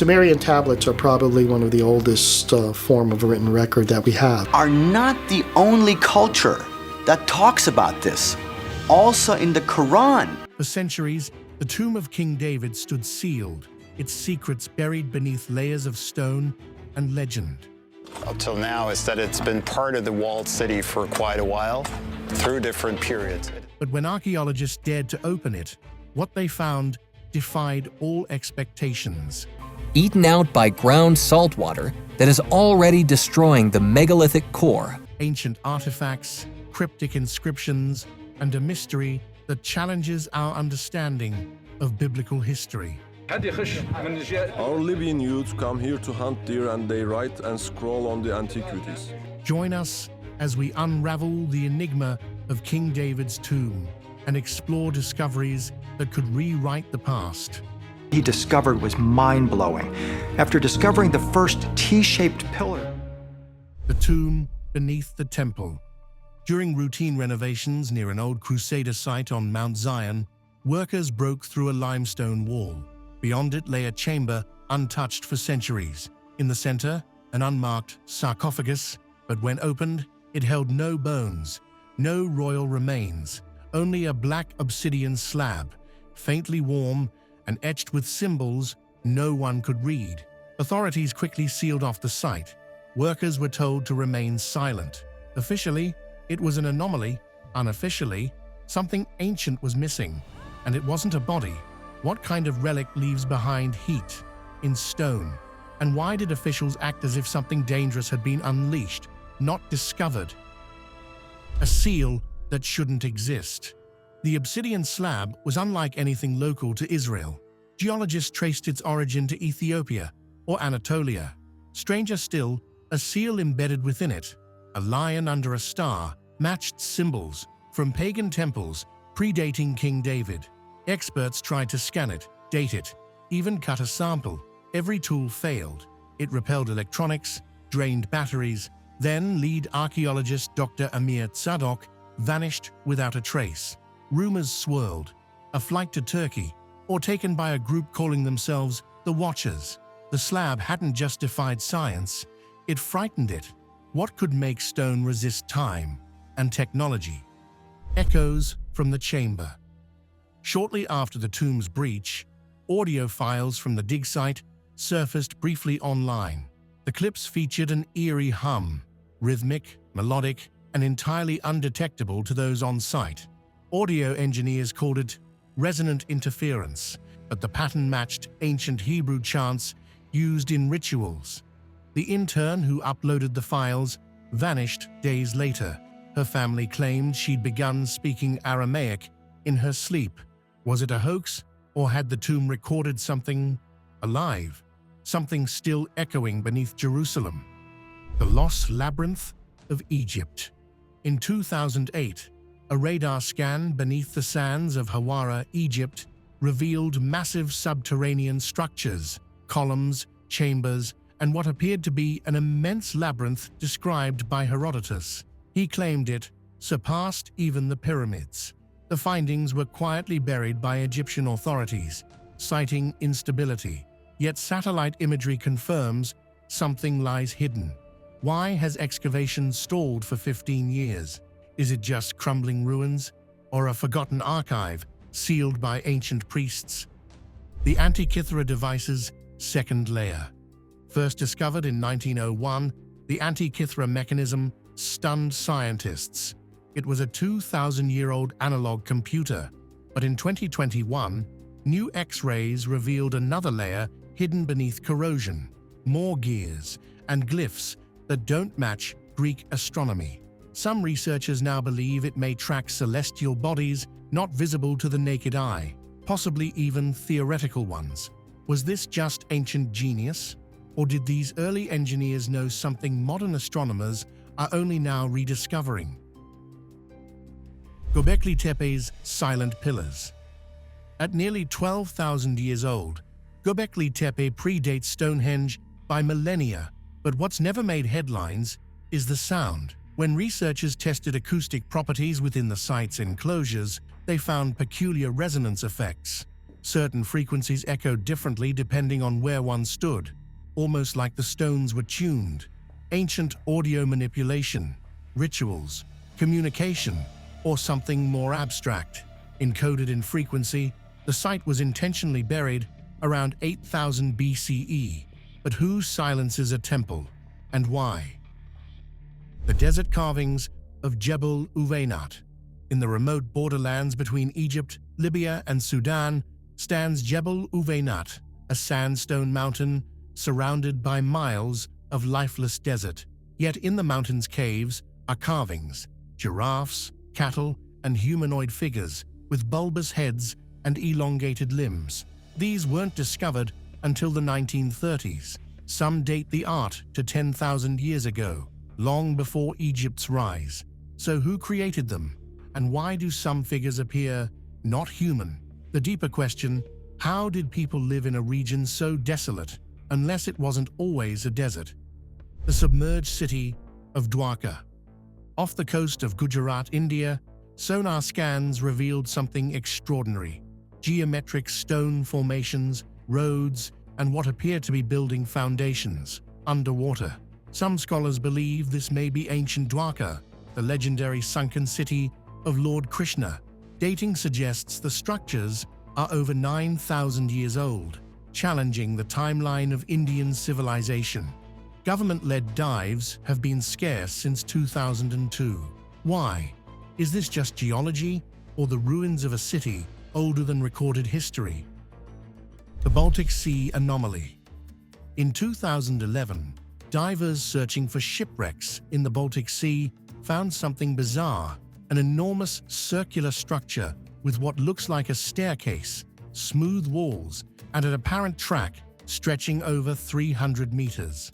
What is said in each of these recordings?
Sumerian tablets are probably one of the oldest form of written record that we have. Are not the only culture that talks about this. Also in the Quran. For centuries, the tomb of King David stood sealed, its secrets buried beneath layers of stone and legend. Up till now is that it's been part of the walled city for quite a while, through different periods. But when archaeologists dared to open it, what they found defied all expectations. Eaten out by ground salt water that is already destroying the megalithic core. Ancient artifacts, cryptic inscriptions, and a mystery that challenges our understanding of biblical history. Our Libyan youths come here to hunt deer and they write and scroll on the antiquities. Join us as we unravel the enigma of King David's tomb and explore discoveries that could rewrite the past. He discovered was mind-blowing. After discovering the first T-shaped pillar. The tomb beneath the temple. During routine renovations near an old Crusader site on Mount Zion, workers broke through a limestone wall. Beyond it lay a chamber untouched for centuries. In the center, an unmarked sarcophagus, but when opened, it held no bones, no royal remains, only a black obsidian slab, faintly warm and etched with symbols no one could read. Authorities quickly sealed off the site. Workers were told to remain silent. Officially, it was an anomaly. Unofficially, something ancient was missing. And it wasn't a body. What kind of relic leaves behind heat, in stone? And why did officials act as if something dangerous had been unleashed, not discovered? A seal that shouldn't exist. The obsidian slab was unlike anything local to Israel. Geologists traced its origin to Ethiopia or Anatolia. Stranger still, a seal embedded within it, a lion under a star, matched symbols from pagan temples predating King David. Experts tried to scan it, date it, even cut a sample. Every tool failed. It repelled electronics, drained batteries. Then lead archaeologist Dr. Amir Tzadok vanished without a trace. Rumors swirled. A flight to Turkey, or taken by a group calling themselves the Watchers. The slab hadn't just defied science, it frightened it. What could make stone resist time and technology? Echoes from the chamber. Shortly after the tomb's breach, audio files from the dig site surfaced briefly online. The clips featured an eerie hum, rhythmic, melodic, and entirely undetectable to those on site. Audio engineers called it resonant interference, but the pattern matched ancient Hebrew chants used in rituals. The intern who uploaded the files vanished days later. Her family claimed she'd begun speaking Aramaic in her sleep. Was it a hoax, or had the tomb recorded something alive? Something still echoing beneath Jerusalem? The Lost Labyrinth of Egypt. In 2008, a radar scan beneath the sands of Hawara, Egypt, revealed massive subterranean structures, columns, chambers, and what appeared to be an immense labyrinth described by Herodotus. He claimed it surpassed even the pyramids. The findings were quietly buried by Egyptian authorities, citing instability. Yet satellite imagery confirms something lies hidden. Why has excavation stalled for 15 years? Is it just crumbling ruins, or a forgotten archive sealed by ancient priests? The Antikythera device's second layer. First discovered in 1901, the Antikythera mechanism stunned scientists. It was a 2,000-year-old analog computer, but in 2021, new X-rays revealed another layer hidden beneath corrosion, more gears and glyphs that don't match Greek astronomy. Some researchers now believe it may track celestial bodies not visible to the naked eye, possibly even theoretical ones. Was this just ancient genius? Or did these early engineers know something modern astronomers are only now rediscovering? Göbekli Tepe's silent pillars. At nearly 12,000 years old, Göbekli Tepe predates Stonehenge by millennia, but what's never made headlines is the sound. When researchers tested acoustic properties within the site's enclosures, they found peculiar resonance effects. Certain frequencies echoed differently depending on where one stood, almost like the stones were tuned. Ancient audio manipulation, rituals, communication, or something more abstract. Encoded in frequency, the site was intentionally buried around 8000 BCE. But who silences a temple, and why? The desert carvings of Jebel Uweinat. In the remote borderlands between Egypt, Libya, and Sudan stands Jebel Uweinat, a sandstone mountain surrounded by miles of lifeless desert. Yet in the mountain's caves are carvings, giraffes, cattle, and humanoid figures with bulbous heads and elongated limbs. These weren't discovered until the 1930s. Some date the art to 10,000 years ago, long before Egypt's rise. So who created them? And why do some figures appear not human? The deeper question, how did people live in a region so desolate, unless it wasn't always a desert? The submerged city of Dwarka. Off the coast of Gujarat, India, sonar scans revealed something extraordinary. Geometric stone formations, roads, and what appear to be building foundations underwater. Some scholars believe this may be ancient Dwarka, the legendary sunken city of Lord Krishna. Dating suggests the structures are over 9,000 years old, challenging the timeline of Indian civilization. Government-led dives have been scarce since 2002. Why? Is this just geology or the ruins of a city older than recorded history? The Baltic Sea anomaly. In 2011, divers searching for shipwrecks in the Baltic Sea found something bizarre, an enormous circular structure with what looks like a staircase, smooth walls, and an apparent track stretching over 300 meters.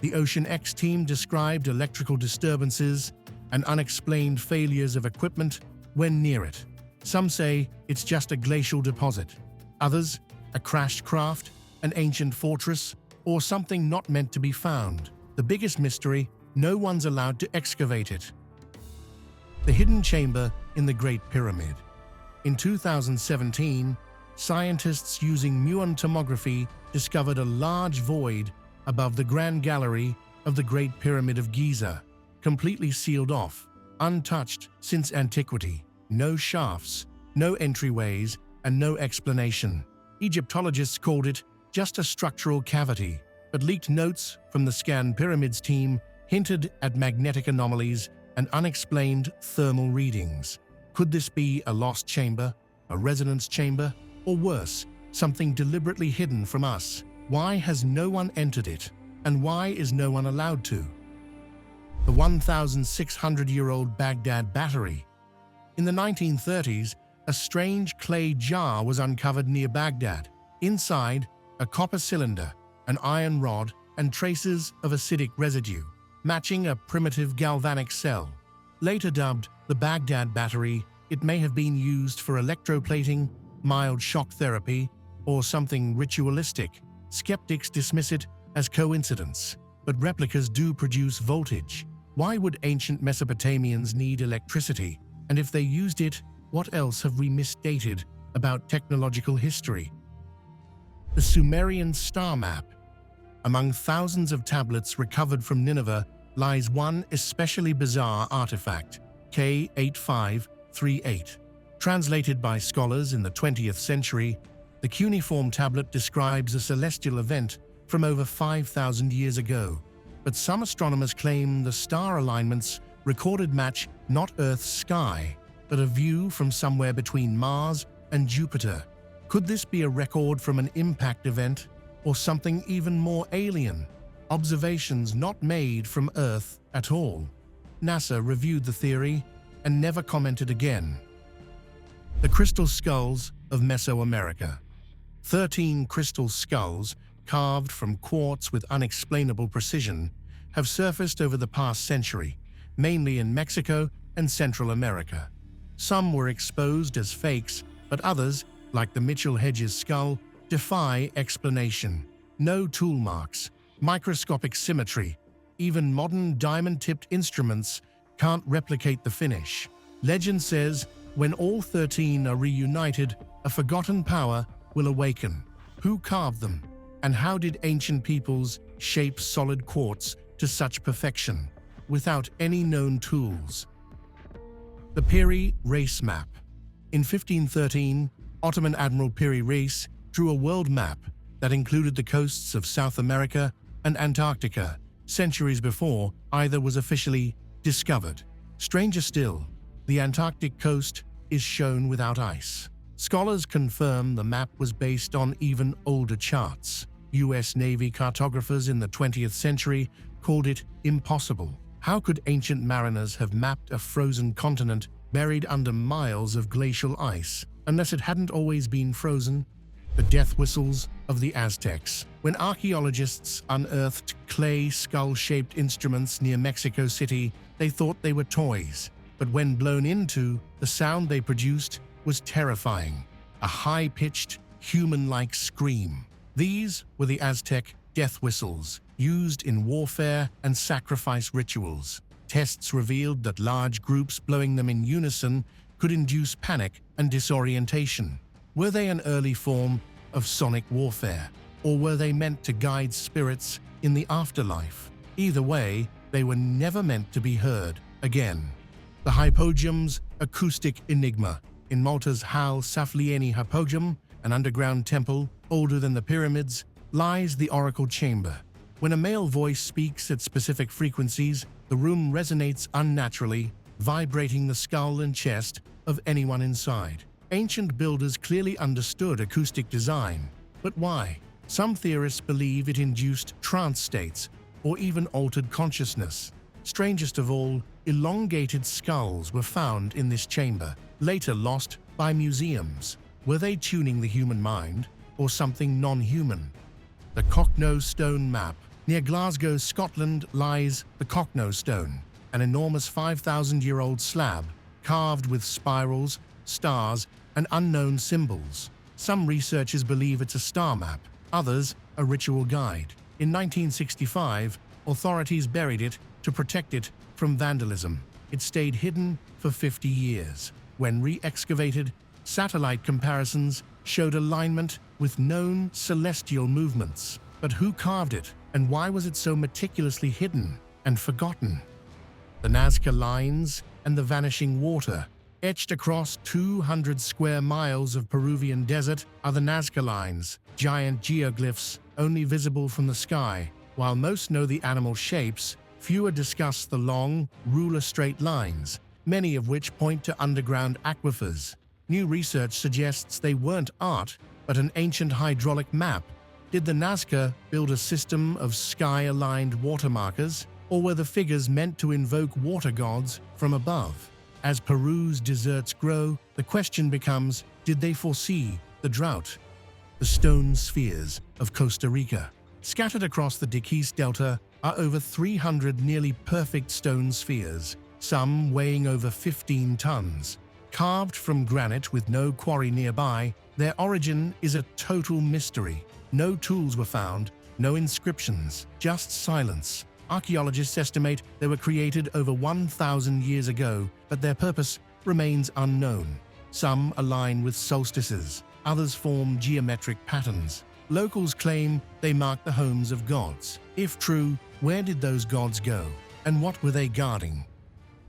The Ocean X team described electrical disturbances and unexplained failures of equipment when near it. Some say it's just a glacial deposit. Others, a crashed craft, an ancient fortress, or something not meant to be found. The biggest mystery, no one's allowed to excavate it. The hidden chamber in the Great Pyramid. In 2017, scientists using muon tomography discovered a large void above the Grand Gallery of the Great Pyramid of Giza, completely sealed off, untouched since antiquity. No shafts, no entryways, and no explanation. Egyptologists called it just a structural cavity, but leaked notes from the Scan Pyramids team hinted at magnetic anomalies and unexplained thermal readings. Could this be a lost chamber, a resonance chamber, or worse, something deliberately hidden from us? Why has no one entered it, and why is no one allowed to? The 1,600-year-old Baghdad Battery. In the 1930s, a strange clay jar was uncovered near Baghdad. Inside, a copper cylinder, an iron rod, and traces of acidic residue, matching a primitive galvanic cell. Later dubbed the Baghdad Battery, it may have been used for electroplating, mild shock therapy, or something ritualistic. Skeptics dismiss it as coincidence, but replicas do produce voltage. Why would ancient Mesopotamians need electricity? And if they used it, what else have we misdated about technological history? The Sumerian star map. Among thousands of tablets recovered from Nineveh lies one especially bizarre artifact, K8538. Translated by scholars in the 20th century, the cuneiform tablet describes a celestial event from over 5,000 years ago. But some astronomers claim the star alignments recorded match not Earth's sky, but a view from somewhere between Mars and Jupiter. Could this be a record from an impact event, or something even more alien? Observations not made from Earth at all. NASA reviewed the theory and never commented again. The crystal skulls of Mesoamerica. 13 crystal skulls, carved from quartz with unexplainable precision, have surfaced over the past century, mainly in Mexico and Central America. Some were exposed as fakes, but others, like the Mitchell Hedges skull, defy explanation. No tool marks, microscopic symmetry, even modern diamond-tipped instruments can't replicate the finish. Legend says, when all 13 are reunited, a forgotten power will awaken. Who carved them? And how did ancient peoples shape solid quartz to such perfection without any known tools? The Piri Reis Map. In 1513, Ottoman Admiral Piri Reis drew a world map that included the coasts of South America and Antarctica, centuries before either was officially discovered. Stranger still, the Antarctic coast is shown without ice. Scholars confirm the map was based on even older charts. US Navy cartographers in the 20th century called it impossible. How could ancient mariners have mapped a frozen continent buried under miles of glacial ice, unless it hadn't always been frozen? The death whistles of the Aztecs. When archaeologists unearthed clay skull-shaped instruments near Mexico City, they thought they were toys. But when blown into, the sound they produced was terrifying. A high-pitched, human-like scream. These were the Aztec death whistles, used in warfare and sacrifice rituals. Tests revealed that large groups blowing them in unison could induce panic and disorientation. Were they an early form of sonic warfare, or were they meant to guide spirits in the afterlife? Either way, they were never meant to be heard again. The Hypogeum's acoustic enigma. In Malta's Hal Saflieni Hypogeum, an underground temple older than the pyramids, lies the oracle chamber. When a male voice speaks at specific frequencies, the room resonates unnaturally, vibrating the skull and chest of anyone inside. Ancient builders clearly understood acoustic design, but why? Some theorists believe it induced trance states or even altered consciousness. Strangest of all, elongated skulls were found in this chamber, later lost by museums. Were they tuning the human mind, or something non-human? The Cocknow Stone Map. Near Glasgow, Scotland, lies the Cocknow Stone, an enormous 5,000-year-old slab carved with spirals, stars, and unknown symbols. Some researchers believe it's a star map, others a ritual guide. In 1965, authorities buried it to protect it from vandalism. It stayed hidden for 50 years. When re-excavated, satellite comparisons showed alignment with known celestial movements. But who carved it, and why was it so meticulously hidden and forgotten? The Nazca Lines and the vanishing water. Etched across 200 square miles of Peruvian desert are the Nazca Lines, giant geoglyphs only visible from the sky. While most know the animal shapes, fewer discuss the long, ruler-straight lines, many of which point to underground aquifers. New research suggests they weren't art, but an ancient hydraulic map. Did the Nazca build a system of sky-aligned water markers, or were the figures meant to invoke water gods from above? As Peru's deserts grow, the question becomes, did they foresee the drought? The stone spheres of Costa Rica. Scattered across the Diquís Delta are over 300 nearly perfect stone spheres, some weighing over 15 tons. Carved from granite with no quarry nearby, their origin is a total mystery. No tools were found, no inscriptions, just silence. Archaeologists estimate they were created over 1,000 years ago, but their purpose remains unknown. Some align with solstices, others form geometric patterns. Locals claim they mark the homes of gods. If true, where did those gods go, and what were they guarding?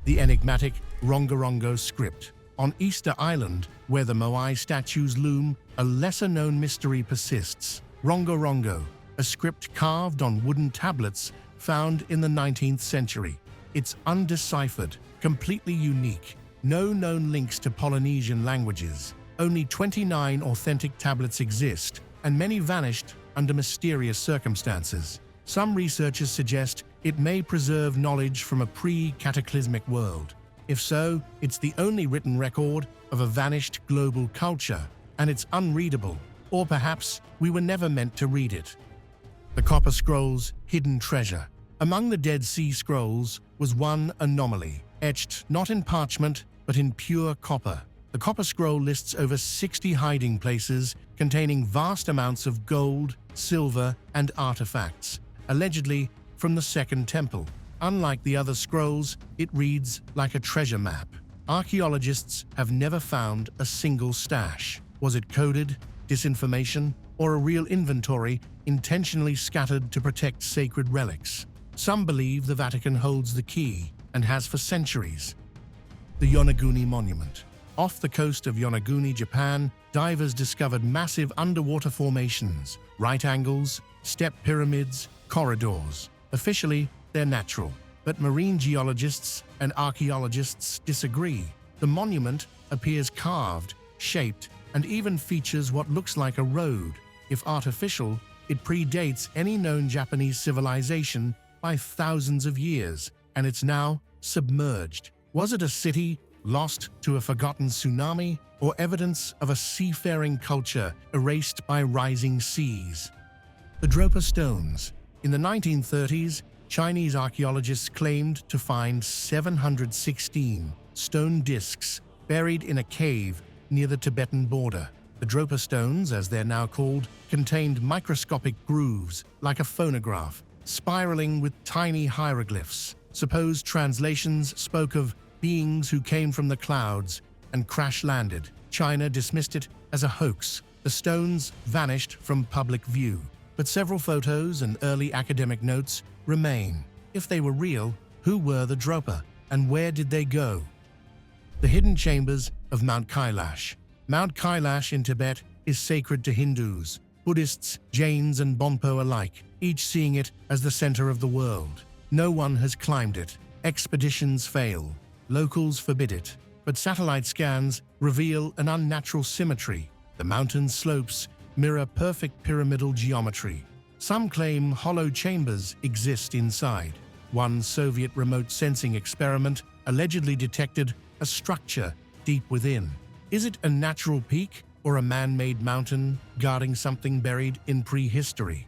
The enigmatic Rongorongo script. On Easter Island, where the Moai statues loom, a lesser-known mystery persists. Rongorongo, a script carved on wooden tablets found in the 19th century. It's undeciphered, completely unique. No known links to Polynesian languages. Only 29 authentic tablets exist, and many vanished under mysterious circumstances. Some researchers suggest it may preserve knowledge from a pre-cataclysmic world. If so, it's the only written record of a vanished global culture, and it's unreadable. Or perhaps we were never meant to read it. The Copper Scrolls' hidden treasure. Among the Dead Sea Scrolls was one anomaly, etched not in parchment, but in pure copper. The Copper Scroll lists over 60 hiding places containing vast amounts of gold, silver, and artifacts, allegedly from the Second Temple. Unlike the other scrolls, it reads like a treasure map. Archaeologists have never found a single stash. Was it coded, disinformation, or a real inventory intentionally scattered to protect sacred relics. Some believe the Vatican holds the key and has for centuries. The Yonaguni Monument. Off the coast of Yonaguni, Japan, divers discovered massive underwater formations, right angles, step pyramids, corridors. Officially, they're natural, but marine geologists and archaeologists disagree. The monument appears carved, shaped, and even features what looks like a road. If artificial, it predates any known Japanese civilization by thousands of years, and it's now submerged. Was it a city lost to a forgotten tsunami, or evidence of a seafaring culture erased by rising seas? The Dropa stones. In the 1930s, Chinese archaeologists claimed to find 716 stone discs buried in a cave near the Tibetan border. The Dropa stones, as they're now called, contained microscopic grooves like a phonograph, spiraling with tiny hieroglyphs. Supposed translations spoke of beings who came from the clouds and crash-landed. China dismissed it as a hoax. The stones vanished from public view, but several photos and early academic notes remain. If they were real, who were the Dropa, and where did they go? The hidden chambers of Mount Kailash. Mount Kailash in Tibet is sacred to Hindus, Buddhists, Jains, and Bonpo alike, each seeing it as the center of the world. No one has climbed it. Expeditions fail. Locals forbid it. But satellite scans reveal an unnatural symmetry. The mountain slopes mirror perfect pyramidal geometry. Some claim hollow chambers exist inside. One Soviet remote sensing experiment allegedly detected a structure deep within. Is it a natural peak or a man-made mountain guarding something buried in prehistory?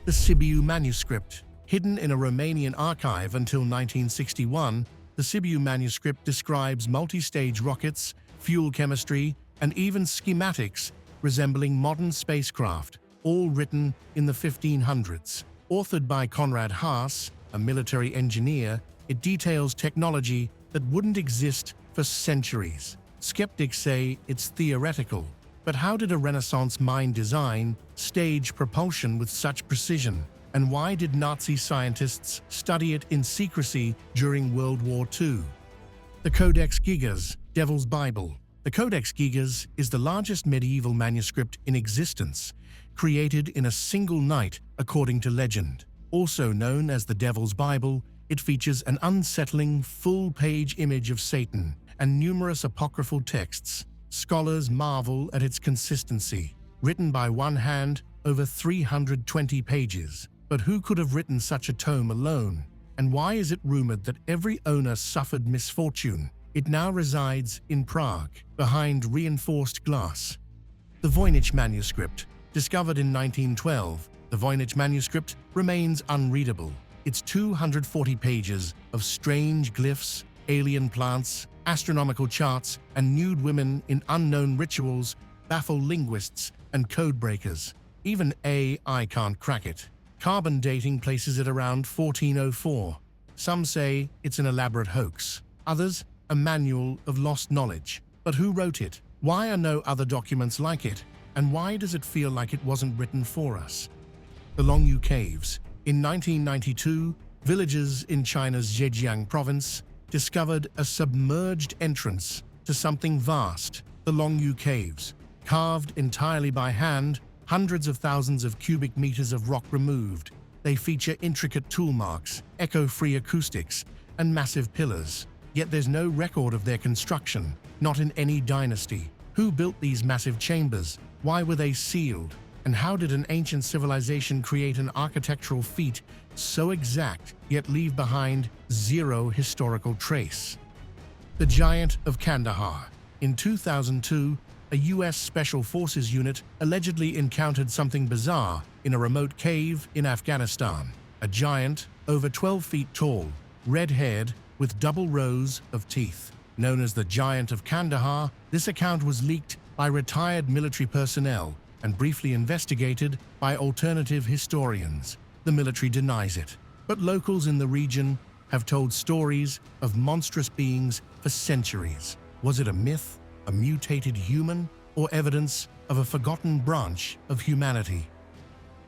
The Sibiu manuscript. Hidden in a Romanian archive until 1961, the Sibiu manuscript describes multi-stage rockets, fuel chemistry, and even schematics resembling modern spacecraft, all written in the 1500s. Authored by Konrad Haas, a military engineer, it details technology that wouldn't exist for centuries. Skeptics say it's theoretical, but how did a Renaissance mind design stage propulsion with such precision? And why did Nazi scientists study it in secrecy during World War II? The Codex Gigas, Devil's Bible. The Codex Gigas is the largest medieval manuscript in existence, created in a single night according to legend. Also known as the Devil's Bible, it features an unsettling full-page image of Satan and numerous apocryphal texts. Scholars marvel at its consistency. Written by one hand, over 320 pages. But who could have written such a tome alone? And why is it rumored that every owner suffered misfortune? It now resides in Prague, behind reinforced glass. The Voynich manuscript. Discovered in 1912, the Voynich manuscript remains unreadable. Its 240 pages of strange glyphs, alien plants, astronomical charts, and nude women in unknown rituals baffle linguists and codebreakers. Even AI can't crack it. Carbon dating places it around 1404. Some say it's an elaborate hoax. Others, a manual of lost knowledge. But who wrote it? Why are no other documents like it? And why does it feel like it wasn't written for us? The Longyu Caves. In 1992, villagers in China's Zhejiang province discovered a submerged entrance to something vast, the Longyu Caves. Carved entirely by hand, hundreds of thousands of cubic meters of rock removed. They feature intricate tool marks, echo-free acoustics, and massive pillars. Yet there's no record of their construction, not in any dynasty. Who built these massive chambers? Why were they sealed? And how did an ancient civilization create an architectural feat so exact, yet leave behind zero historical trace? The Giant of Kandahar. In 2002, a U.S. Special Forces unit allegedly encountered something bizarre in a remote cave in Afghanistan. A giant, over 12 feet tall, red-haired, with double rows of teeth. Known as the Giant of Kandahar, this account was leaked by retired military personnel and briefly investigated by alternative historians. The military denies it, but locals in the region have told stories of monstrous beings for centuries. Was it a myth, a mutated human, or evidence of a forgotten branch of humanity.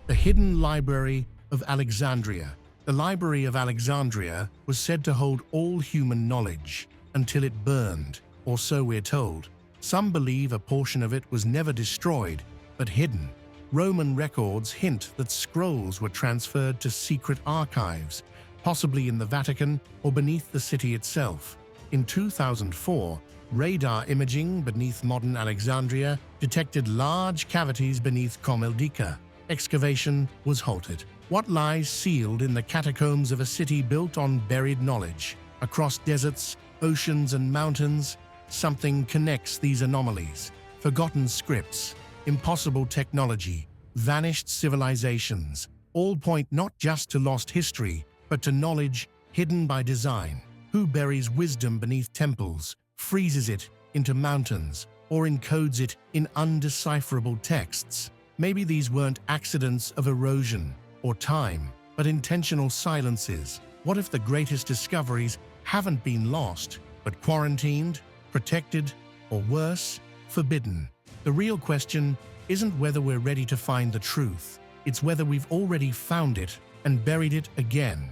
The Hidden Library of Alexandria. The Library of Alexandria was said to hold all human knowledge until it burned, or so we're told. Some believe a portion of it was never destroyed, but hidden. Roman records hint that scrolls were transferred to secret archives, possibly in the Vatican or beneath the city itself. In 2004, radar imaging beneath modern Alexandria detected large cavities beneath Comildica. Excavation was halted. What lies sealed in the catacombs of a city built on buried knowledge? Across deserts, oceans, and mountains, something connects these anomalies. Forgotten scripts, impossible technology, vanished civilizations, all point not just to lost history, but to knowledge hidden by design. Who buries wisdom beneath temples, freezes it into mountains, or encodes it in undecipherable texts? Maybe these weren't accidents of erosion or time, but intentional silences. What if the greatest discoveries haven't been lost, but quarantined, protected, or worse, forbidden? The real question isn't whether we're ready to find the truth. It's whether we've already found it and buried it again.